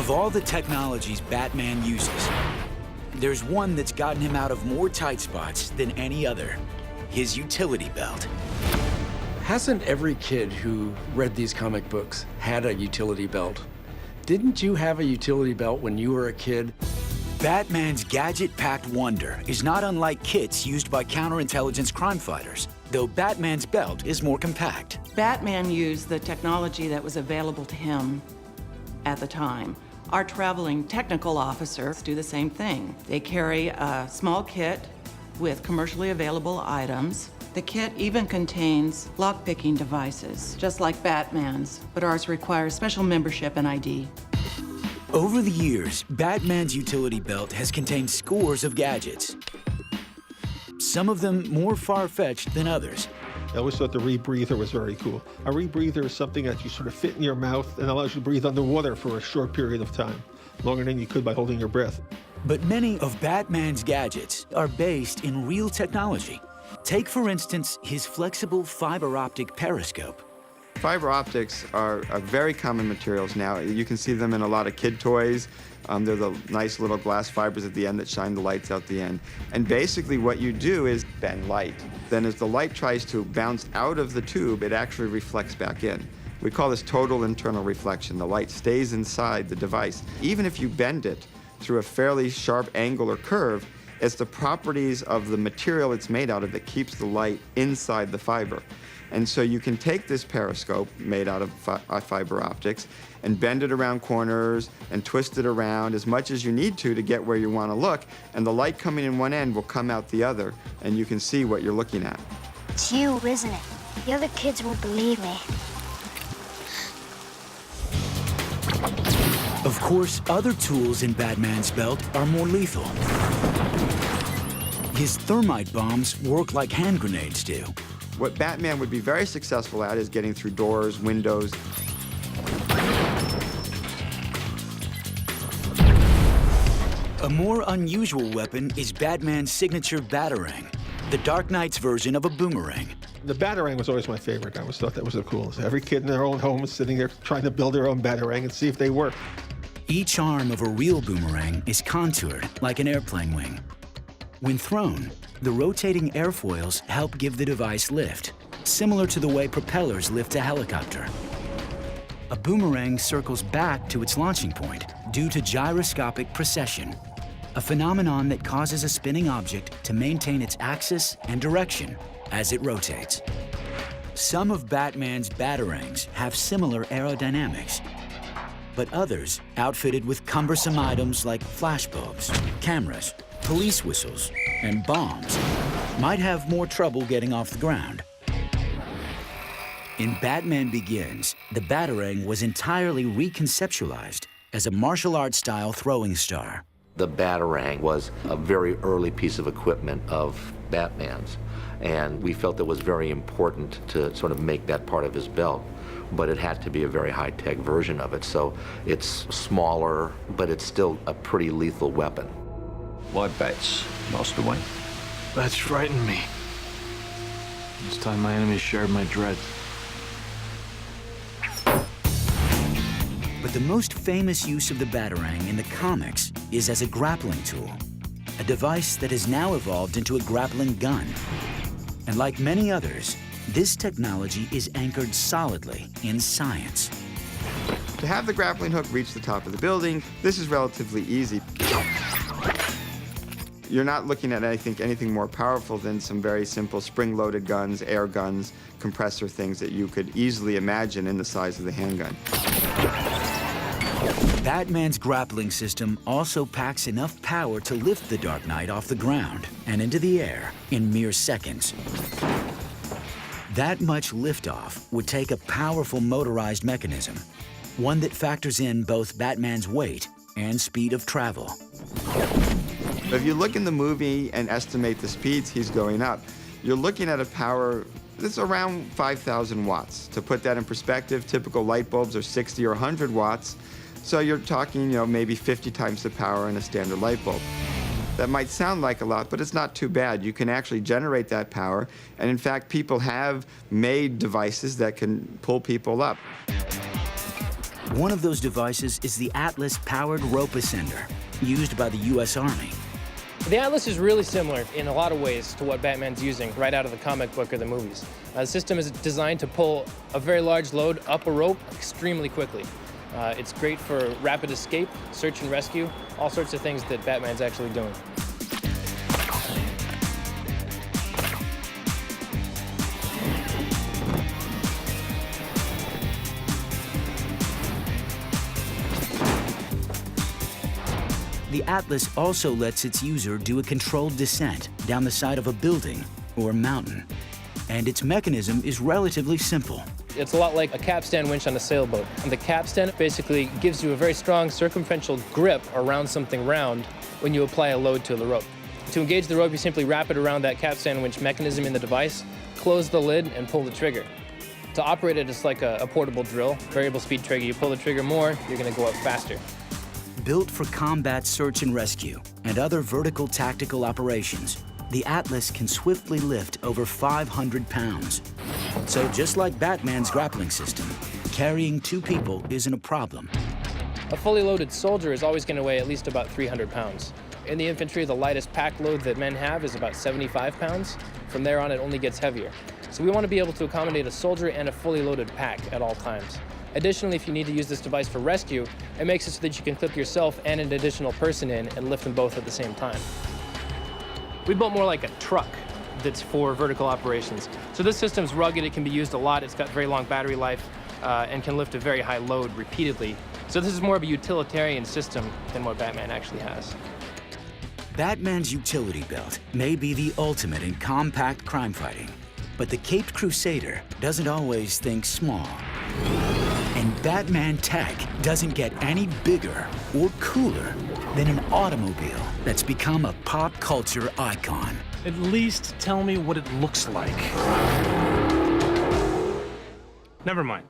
Of all the technologies Batman uses, there's one that's gotten him out of more tight spots than any other: his utility belt. Hasn't every kid who read these comic books had a utility belt? Didn't you have a utility belt when you were a kid? Batman's gadget-packed wonder is not unlike kits used by counterintelligence crime fighters, though Batman's belt is more compact. Batman used the technology that was available to him at the time. Our traveling technical officers do the same thing. They carry a small kit with commercially available items. The kit even contains lock-picking devices, just like Batman's, but ours requires special membership and ID. Over the years, Batman's utility belt has contained scores of gadgets, some of them more far-fetched than others. I always thought the rebreather was very cool. A rebreather is something that you sort of fit in your mouth and allows you to breathe underwater for a short period of time, longer than you could by holding your breath. But many of Batman's gadgets are based in real technology. Take, for instance, his flexible fiber optic periscope. Fiber optics are very common materials now. You can see them in a lot of kid toys. They're the nice little glass fibers at the end that shine the lights out the end. And basically what you do is bend light. Then as the light tries to bounce out of the tube, it actually reflects back in. We call this total internal reflection. The light stays inside the device. Even if you bend it through a fairly sharp angle or curve, it's the properties of the material it's made out of that keeps the light inside the fiber. And so you can take this periscope made out of fiber optics and bend it around corners and twist it around as much as you need to get where you want to look, and the light coming in one end will come out the other, and you can see what you're looking at. It's you, isn't it? The other kids won't believe me. Of course, other tools in Batman's belt are more lethal. His thermite bombs work like hand grenades do. What Batman would be very successful at is getting through doors, windows. A more unusual weapon is Batman's signature Batarang, the Dark Knight's version of a boomerang. The Batarang was always my favorite. I always thought that was the coolest. Every kid in their own home was sitting there trying to build their own Batarang and see if they work. Each arm of a real boomerang is contoured like an airplane wing. When thrown, the rotating airfoils help give the device lift, similar to the way propellers lift a helicopter. A boomerang circles back to its launching point due to gyroscopic precession, a phenomenon that causes a spinning object to maintain its axis and direction as it rotates. Some of Batman's Batarangs have similar aerodynamics, but others, outfitted with cumbersome items like flashbulbs, cameras, police whistles, and bombs, might have more trouble getting off the ground. In Batman Begins, the Batarang was entirely reconceptualized as a martial arts-style throwing star. The Batarang was a very early piece of equipment of Batman's, and we felt it was very important to sort of make that part of his belt, but it had to be a very high-tech version of it, so it's smaller, but it's still a pretty lethal weapon. Why bats, Master Wayne? Bats frighten me. It's time my enemies shared my dread. But the most famous use of the Batarang in the comics is as a grappling tool, a device that has now evolved into a grappling gun. And like many others, this technology is anchored solidly in science. To have the grappling hook reach the top of the building, this is relatively easy. You're not looking at anything more powerful than some very simple spring-loaded guns, air guns, compressor things that you could easily imagine in the size of the handgun. Batman's grappling system also packs enough power to lift the Dark Knight off the ground and into the air in mere seconds. That much liftoff would take a powerful motorized mechanism, one that factors in both Batman's weight and speed of travel. If you look in the movie and estimate the speeds he's going up, you're looking at a power that's around 5,000 watts. To put that in perspective, typical light bulbs are 60 or 100 watts. So you're talking, maybe 50 times the power in a standard light bulb. That might sound like a lot, but it's not too bad. You can actually generate that power. And in fact, people have made devices that can pull people up. One of those devices is the Atlas-powered rope ascender, used by the U.S. Army. The Atlas is really similar in a lot of ways to what Batman's using right out of the comic book or the movies. The system is designed to pull a very large load up a rope extremely quickly. It's great for rapid escape, search and rescue, all sorts of things that Batman's actually doing. The Atlas also lets its user do a controlled descent down the side of a building or mountain. And its mechanism is relatively simple. It's a lot like a capstan winch on a sailboat. And the capstan basically gives you a very strong circumferential grip around something round when you apply a load to the rope. To engage the rope, you simply wrap it around that capstan winch mechanism in the device, close the lid, and pull the trigger. To operate it, it's like a portable drill, variable speed trigger. You pull the trigger more, you're going to go up faster. Built for combat search and rescue and other vertical tactical operations, the Atlas can swiftly lift over 500 pounds. So just like Batman's grappling system, carrying 2 people isn't a problem. A fully loaded soldier is always going to weigh at least about 300 pounds. In the infantry, the lightest pack load that men have is about 75 pounds. From there on, it only gets heavier. So we want to be able to accommodate a soldier and a fully loaded pack at all times. Additionally, if you need to use this device for rescue, it makes it so that you can clip yourself and an additional person in and lift them both at the same time. We built more like a truck that's for vertical operations. So this system's rugged, it can be used a lot, it's got very long battery life, and can lift a very high load repeatedly. So this is more of a utilitarian system than what Batman actually has. Batman's utility belt may be the ultimate in compact crime fighting, but the Caped Crusader doesn't always think small. And Batman tech doesn't get any bigger or cooler than an automobile that's become a pop culture icon. At least tell me what it looks like. Never mind.